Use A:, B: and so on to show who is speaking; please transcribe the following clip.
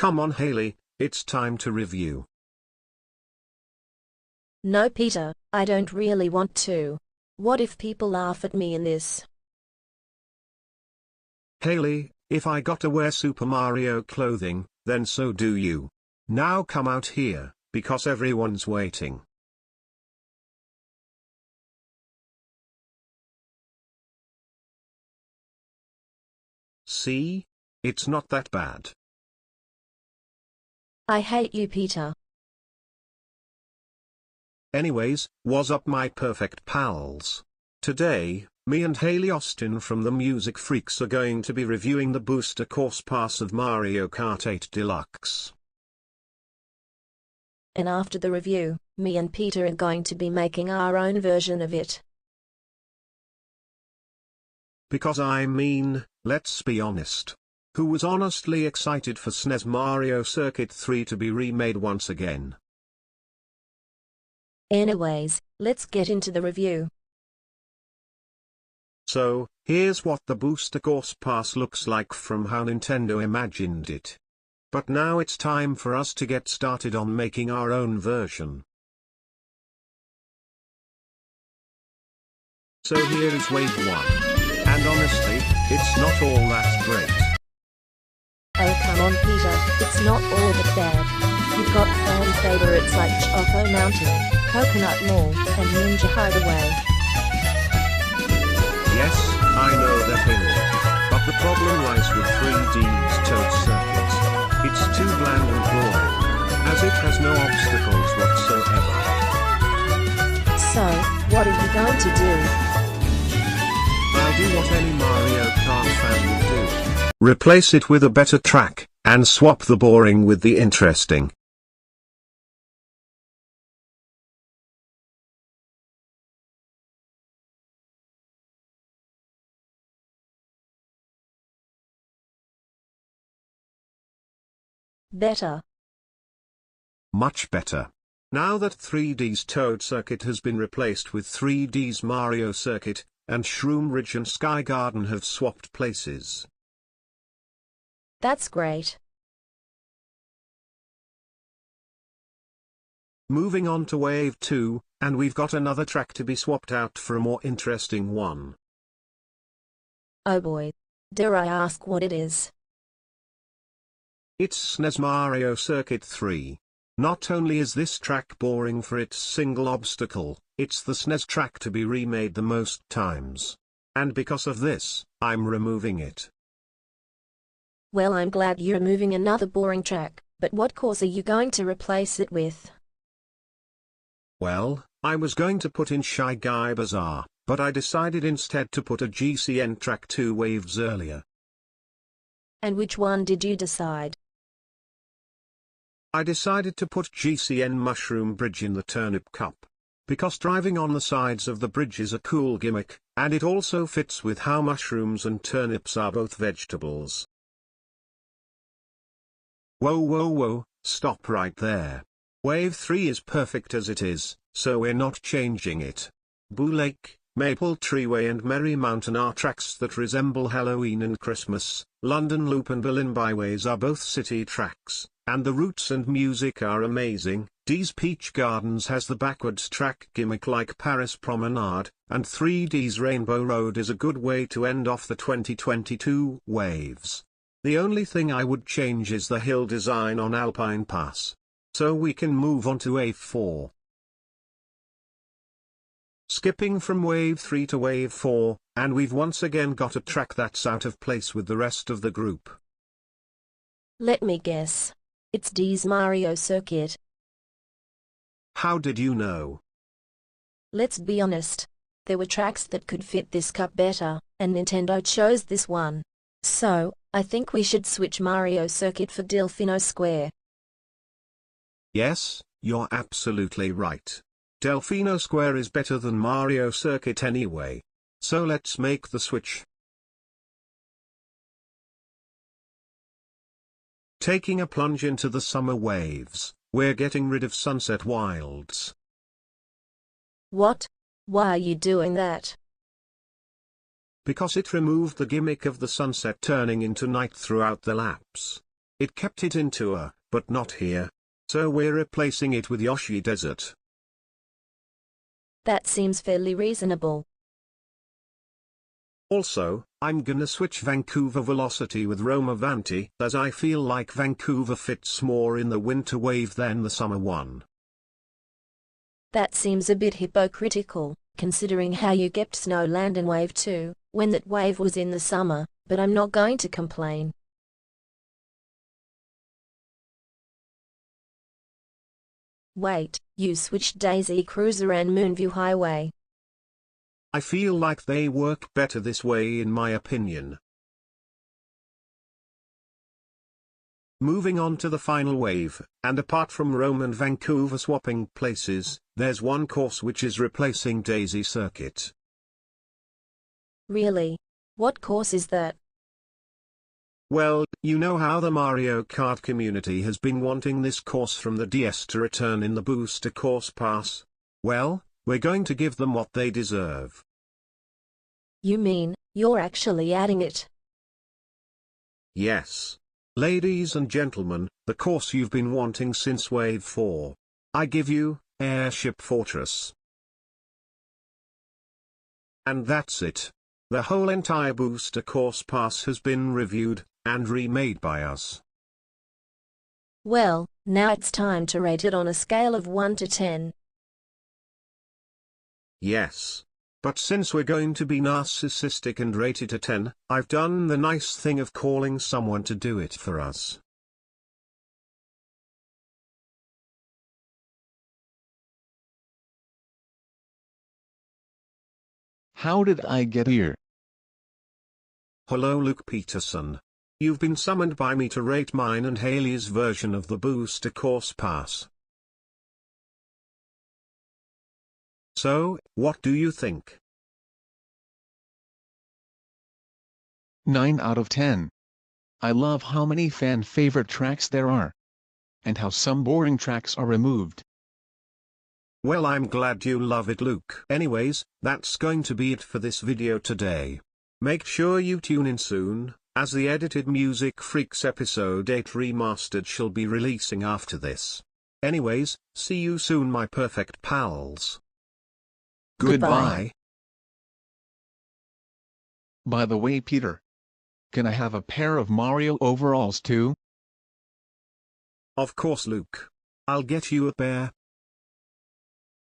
A: Come on Hailey, it's time to review.
B: No Peter, I don't really want to. What if people laugh at me in this?
A: Hailey, if I gotta wear Super Mario clothing, then so do you. Now come out here, because everyone's waiting. See? It's not that bad.
B: I hate you, Peter.
A: Anyways, what's up my perfect pals? Today, me and Hailey Austin from the Music Freaks are going to be reviewing the booster course pass of Mario Kart 8 Deluxe.
B: And after the review, me and Peter are going to be making our own version of it.
A: Because I mean, let's be honest. Who was honestly excited for SNES Mario Circuit 3 to be remade once again?
B: Anyways, let's get into the review.
A: So, here's what the booster course pass looks like from how Nintendo imagined it. But now it's time for us to get started on making our own version. So here is wave 1. And honestly, it's not all that great.
B: Oh come on Peter, it's not all that bad. You've got fan favorites like Choco Mountain, Coconut Mall, and Ninja Hideaway.
A: Yes, I know that Hailey. But the problem lies with 3D's Toad Circuit. It's too bland and boring, as it has no obstacles whatsoever.
B: So, what are you going to do?
A: I'll do what any Mario Kart fan will do. Replace it with a better track, and swap the boring with the interesting.
B: Better.
A: Much better. Now that 3D's Toad Circuit has been replaced with 3D's Mario Circuit, and Shroom Ridge and Sky Garden have swapped places.
B: That's great.
A: Moving on to Wave 2, and we've got another track to be swapped out for a more interesting one.
B: Oh boy. Dare I ask what it is?
A: It's SNES Mario Circuit 3. Not only is this track boring for its single obstacle, it's the SNES track to be remade the most times. And because of this, I'm removing it.
B: Well, I'm glad you're removing another boring track, but what course are you going to replace it with?
A: Well, I was going to put in Shy Guy Bazaar, but I decided instead to put a GCN track 2 waves earlier.
B: And which one did you decide?
A: I decided to put GCN Mushroom Bridge in the Turnip Cup. Because driving on the sides of the bridge is a cool gimmick, and it also fits with how mushrooms and turnips are both vegetables. Whoa, stop right there. Wave 3 is perfect as it is, so we're not changing it. Boo Lake, Maple Tree Way and Merry Mountain are tracks that resemble Halloween and Christmas. London Loop and Berlin Byways are both city tracks, and the routes and music are amazing. D's Peach Gardens has the backwards track gimmick like Paris Promenade, and 3D's Rainbow Road is a good way to end off the 2022 waves. The only thing I would change is the hill design on Alpine Pass. So we can move on to Wave 4. Skipping from Wave 3 to Wave 4, and we've once again got a track that's out of place with the rest of the group.
B: Let me guess. It's D's Mario Circuit.
A: How did you know?
B: Let's be honest. There were tracks that could fit this cup better, and Nintendo chose this one. So, I think we should switch Mario Circuit for Delfino Square.
A: Yes, you're absolutely right. Delfino Square is better than Mario Circuit anyway. So let's make the switch. Taking a plunge into the summer waves, we're getting rid of Sunset Wilds.
B: What? Why are you doing that?
A: Because it removed the gimmick of the sunset turning into night throughout the laps. it kept it in tour, but not here. So we're replacing it with Yoshi Desert.
B: That seems fairly reasonable.
A: Also, I'm gonna switch Vancouver Velocity with Roma Vanti, as I feel like Vancouver fits more in the winter wave than the summer one.
B: That seems a bit hypocritical, considering how you kept Snowland in Wave 2, when that wave was in the summer, but I'm not going to complain. Wait, you switched Daisy Cruiser and Moonview Highway.
A: I feel like they work better this way in my opinion. Moving on to the final wave, and apart from Rome and Vancouver swapping places, there's one course which is replacing Daisy Circuit.
B: Really? What course is that?
A: Well, you know how the Mario Kart community has been wanting this course from the DS to return in the Booster Course Pass? Well, we're going to give them what they deserve.
B: You mean, you're actually adding it?
A: Yes. Ladies and gentlemen, the course you've been wanting since Wave 4. I give you, Airship Fortress. And that's it. The whole entire Booster Course Pass has been reviewed and remade by us.
B: Well, now it's time to rate it on a scale of 1 to 10.
A: Yes. But since we're going to be narcissistic and rate it a 10, I've done the nice thing of calling someone to do it for us.
C: How did I get here?
A: Hello Luke Peterson. You've been summoned by me to rate mine and Hailey's version of the Booster Course Pass. So, what do you think?
C: 9 out of 10. I love how many fan-favorite tracks there are. And how some boring tracks are removed.
A: Well, I'm glad you love it, Luke. Anyways, that's going to be it for this video today. Make sure you tune in soon, as the edited Music Freaks episode 8 remastered shall be releasing after this. Anyways, see you soon my perfect pals.
C: Goodbye. By the way, Peter, can I have a pair of Mario overalls too?
A: Of course, Luke. I'll get you a pair.